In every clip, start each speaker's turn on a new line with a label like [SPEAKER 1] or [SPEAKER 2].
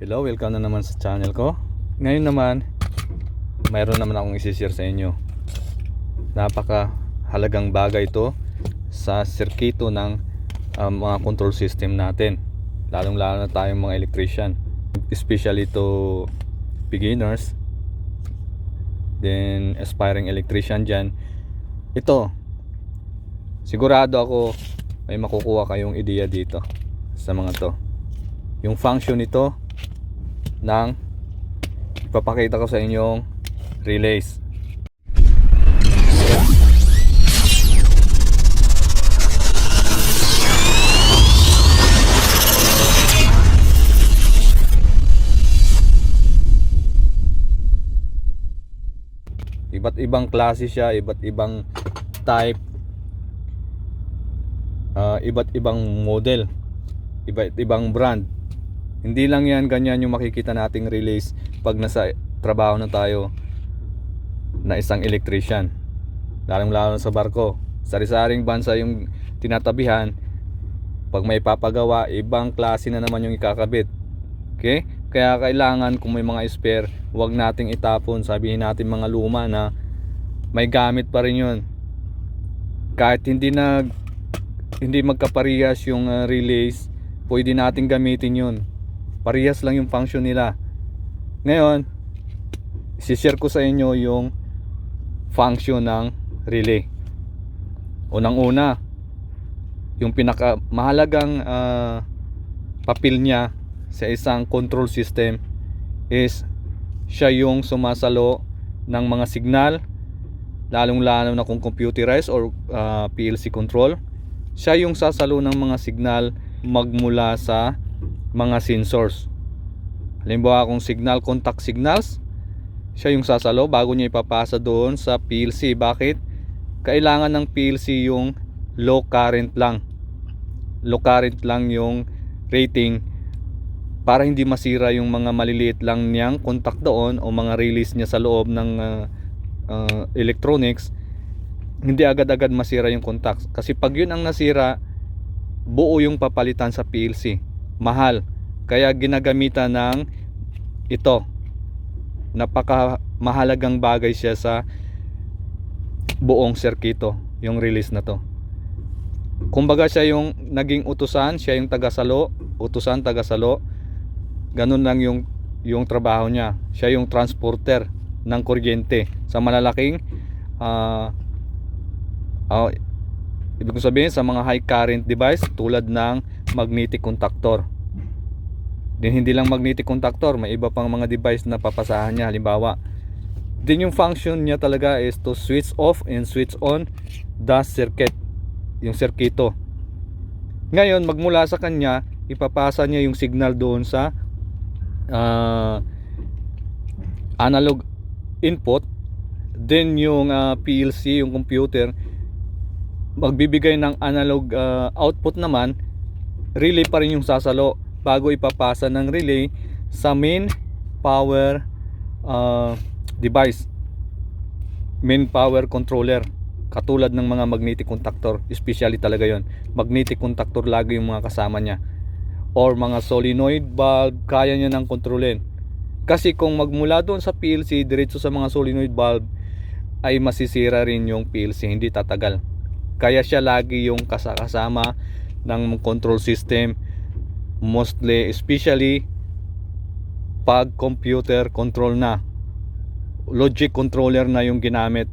[SPEAKER 1] Hello, welcome na naman sa channel ko. Ngayon naman, mayroon naman akong isi-share sa inyo. Napaka halagang bagay ito sa sirkito ng mga control system natin. Lalong lalo na tayong mga electrician, especially to beginners, then aspiring electrician dyan. Ito, sigurado ako may makukuha kayong ideya dito sa mga to. Yung function nito ng ipapakita ko sa inyong relays. Iba't ibang klase siya, iba't ibang type, iba't ibang model, iba't ibang brand. Hindi lang yan ganyan yung makikita nating relays pag nasa trabaho na tayo na isang electrician, lalong lalo sa barko. Sari-saring bansa yung tinatabihan. Pag may papagawa, ibang klase na naman yung ikakabit. Okay? Kaya kailangan kung may mga spare, huwag nating itapon. Sabihin natin mga luma na may gamit pa rin yun. Kahit hindi magkaparehas yung relays, pwede nating gamitin yun. Parehas lang yung function nila. Ngayon, i-share ko sa inyo yung function ng relay. Unang-una, yung pinakamahalagang papel niya sa isang control system is siya yung sumasalo ng mga signal, lalong-lalo na kung computerized or PLC control. Siya yung sasalo ng mga signal magmula sa mga sensors. Halimbawa kung signal, contact signals, siya yung sasalo bago niya ipapasa doon sa PLC. Bakit? Kailangan ng PLC yung low current lang. Low current lang yung rating para hindi masira yung mga maliliit lang niyang contact doon o mga release niya sa loob ng electronics. Hindi agad-agad masira yung contact. Kasi pag yun ang nasira, buo yung papalitan sa PLC. Mahal. Kaya ginagamitan ng ito. Napaka mahalagang bagay siya sa buong sirkito, yung release na to. Kumbaga siya yung naging utusan, siya yung tagasalo, utusan, tagasalo. Ganun lang yung trabaho niya. Siya yung transporter ng kuryente sa malalaking ibig sabihin sa mga high current device tulad ng magnetic contactor. Din hindi lang magnetic contactor, may iba pang mga device na papasahan niya. Halimbawa, din yung function niya talaga is to switch off and switch on the circuit, yung sirkito. Ngayon, magmula sa kanya, ipapasa niya yung signal doon sa analog input. Then yung PLC, yung computer, magbibigay ng analog output naman. Relay pa rin yung sasalo bago ipapasa ng relay sa main power device, main power controller, katulad ng mga magnetic contactor. Especially talaga yon, magnetic contactor lagi yung mga kasama niya, or mga solenoid bulb, kaya niya nang kontrolin. Kasi kung magmula doon sa PLC diretso sa mga solenoid bulb, ay masisira rin yung PLC, hindi tatagal. Kaya siya lagi yung kasama ng control system, mostly, especially pag computer control na, logic controller na yung ginamit,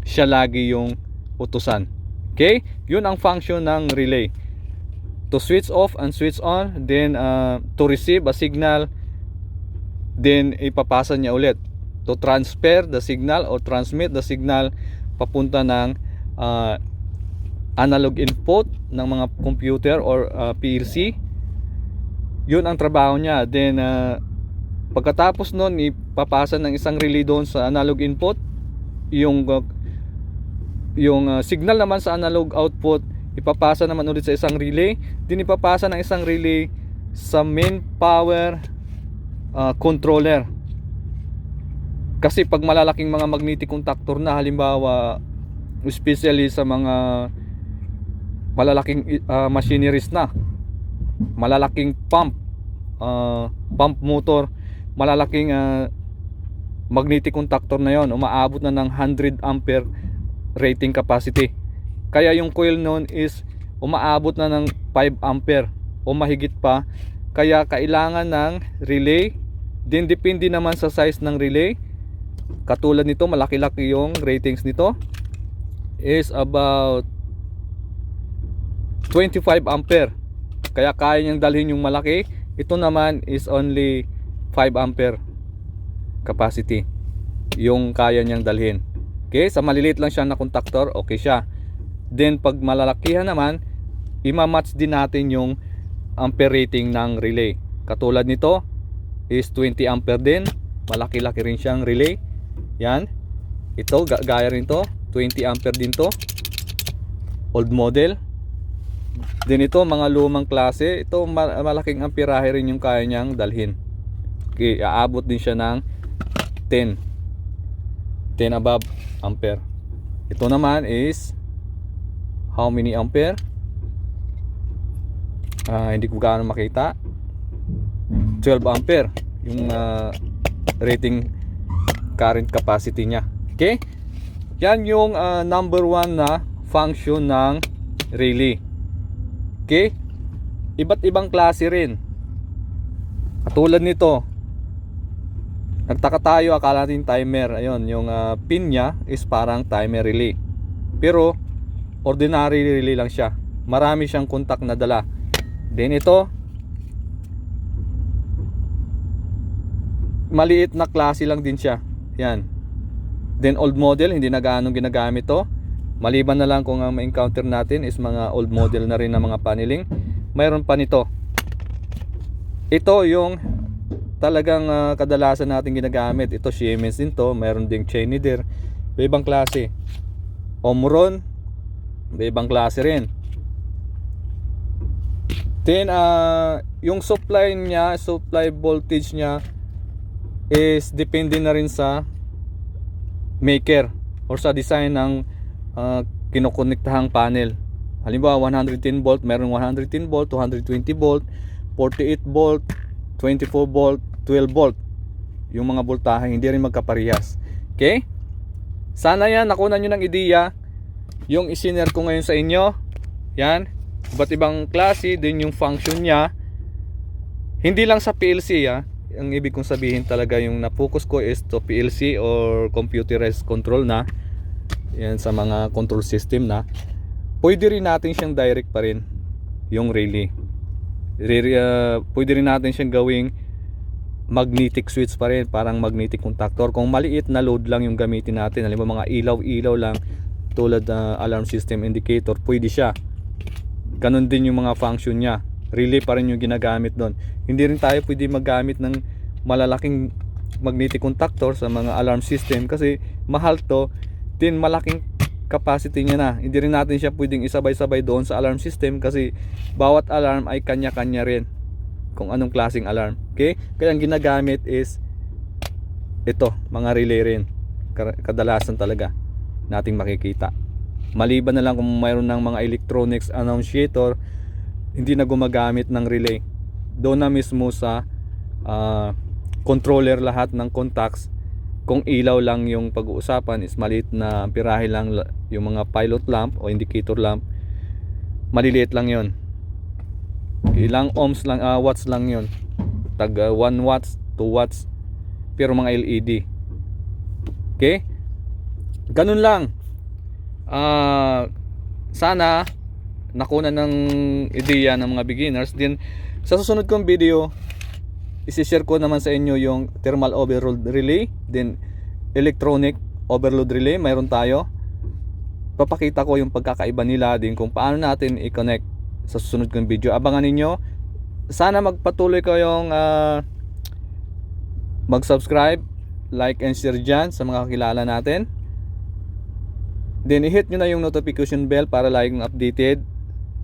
[SPEAKER 1] siya lagi yung utusan. Okay? Yun ang function ng relay. To switch off and switch on, then to receive a signal, then ipapasa niya ulit. To transfer the signal or transmit the signal papunta ng analog input ng mga computer or PLC. Yun ang trabaho niya. Then pagkatapos nun, ipapasa ng isang relay doon sa analog input. Yung signal naman sa analog output, ipapasa naman ulit sa isang relay. Din ipapasa ng isang relay sa main power controller. Kasi pag malalaking mga magnetic contactor na, halimbawa especially sa mga malalaking machineries na, malalaking pump, pump motor, malalaking magnetic contactor na yon, umaabot na ng 100 ampere rating capacity. Kaya yung coil noon is umaabot na ng 5 ampere o mahigit pa. Kaya kailangan ng relay. Din depende naman sa size ng relay. Katulad nito, malaki-laki yung ratings nito, is about 25 ampere. Kaya kaya niyang dalhin yung malaki. Ito naman is only 5 ampere capacity yung kaya niyang dalhin. Okay, sa maliliit lang siya na contactor, okay siya. Then pag malalakihan naman, ima-match din natin yung ampere rating ng relay. Katulad nito is 20 ampere din, malaki-laki rin siyang relay. Yan, ito gaya rin to, 20 ampere din to, old model. Din ito mga lumang klase, ito malaking amperahe rin yung kaya niyang dalhin. Okay, aabot din siya ng 10 above ampere. Ito naman is how many ampere? Hindi ko gaano makita. 12 ampere yung rating current capacity niya. Okay, yan yung number 1 na function ng relay. Okay, iba't ibang klase rin. Katulad nito, nagtaka tayo, akala natin timer. Ayun, yung pin niya is parang timer relay, pero ordinary relay lang siya. Marami siyang contact na dala. Then ito, maliit na klase lang din siya. Yan. Then old model, hindi na gaano ginagamit to. Maliban na lang kung ang ma-encounter natin is mga old model na rin na mga paneling. Mayroon pa nito. Ito yung talagang kadalasan natin ginagamit. Ito Siemens din to. Mayroon ding Schneider. May ibang klase. Omron, may ibang klase rin. Then yung supply niya, supply voltage niya is depende na rin sa maker or sa design ng kinokonektahang panel. Halimbawa 110 volt, meron 110 volt, 220 volt, 48 volt, 24 volt, 12 volt. Yung mga voltahe hindi rin magkaparehas. Okay? Sana yan nakuha nyo ng ideya yung isinare ko ngayon sa inyo. Yan, iba't ibang klase din yung function niya. Hindi lang sa PLC ang ibig kong sabihin talaga, yung na-focus ko is to PLC or computerized control na. Yan, sa mga control system na. Pwede rin natin siyang direct pa rin yung relay. Pwede rin natin siyang gawing magnetic switch pa rin, parang magnetic contactor. Kung maliit na load lang yung gamitin natin, halimbawa mga ilaw-ilaw lang tulad alarm system indicator, pwede siya. Ganon din yung mga function niya. Relay pa rin yung ginagamit doon. Hindi rin tayo pwede maggamit ng malalaking magnetic contactor sa mga alarm system kasi mahal to, din malaking capacity niya na. Hindi rin natin siya pwedeng isabay-sabay doon sa alarm system kasi bawat alarm ay kanya-kanya rin kung anong klaseng alarm. Okay? Kaya ang ginagamit is ito, mga relay rin. Kadalasan talaga nating makikita. Maliban na lang kung mayroon ng mga electronics annunciator, hindi na gumagamit ng relay. Doon na mismo sa controller lahat ng contacts. Kung ilaw lang yung pag-uusapan is maliit na amperahe lang yung mga pilot lamp o indicator lamp, maliliit lang yon. Ilang ohms lang, watts lang yon, tag 1 watts, 2 watts, pero mga LED. Okay, ganun lang. Sana nakuna ng ideya ng mga beginners. Din sa susunod kong video, isi-share ko naman sa inyo yung thermal overload relay, then electronic overload relay. Mayroon tayo, papakita ko yung pagkakaiba nila, din kung paano natin i-connect sa susunod kong video. Abangan ninyo. Sana magpatuloy kayong mag-subscribe, like and share dyan sa mga kakilala natin. Then i-hit nyo na yung notification bell para laging updated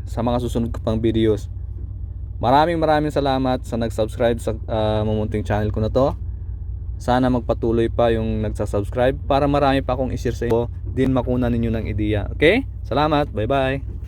[SPEAKER 1] sa mga susunod ko pang videos. Maraming salamat sa nag-subscribe sa mamunting channel ko na to. Sana magpatuloy pa yung nagsasubscribe para marami pa akong i-share sa inyo, din makuna ninyo ng ideya. Okay? Salamat. Bye bye.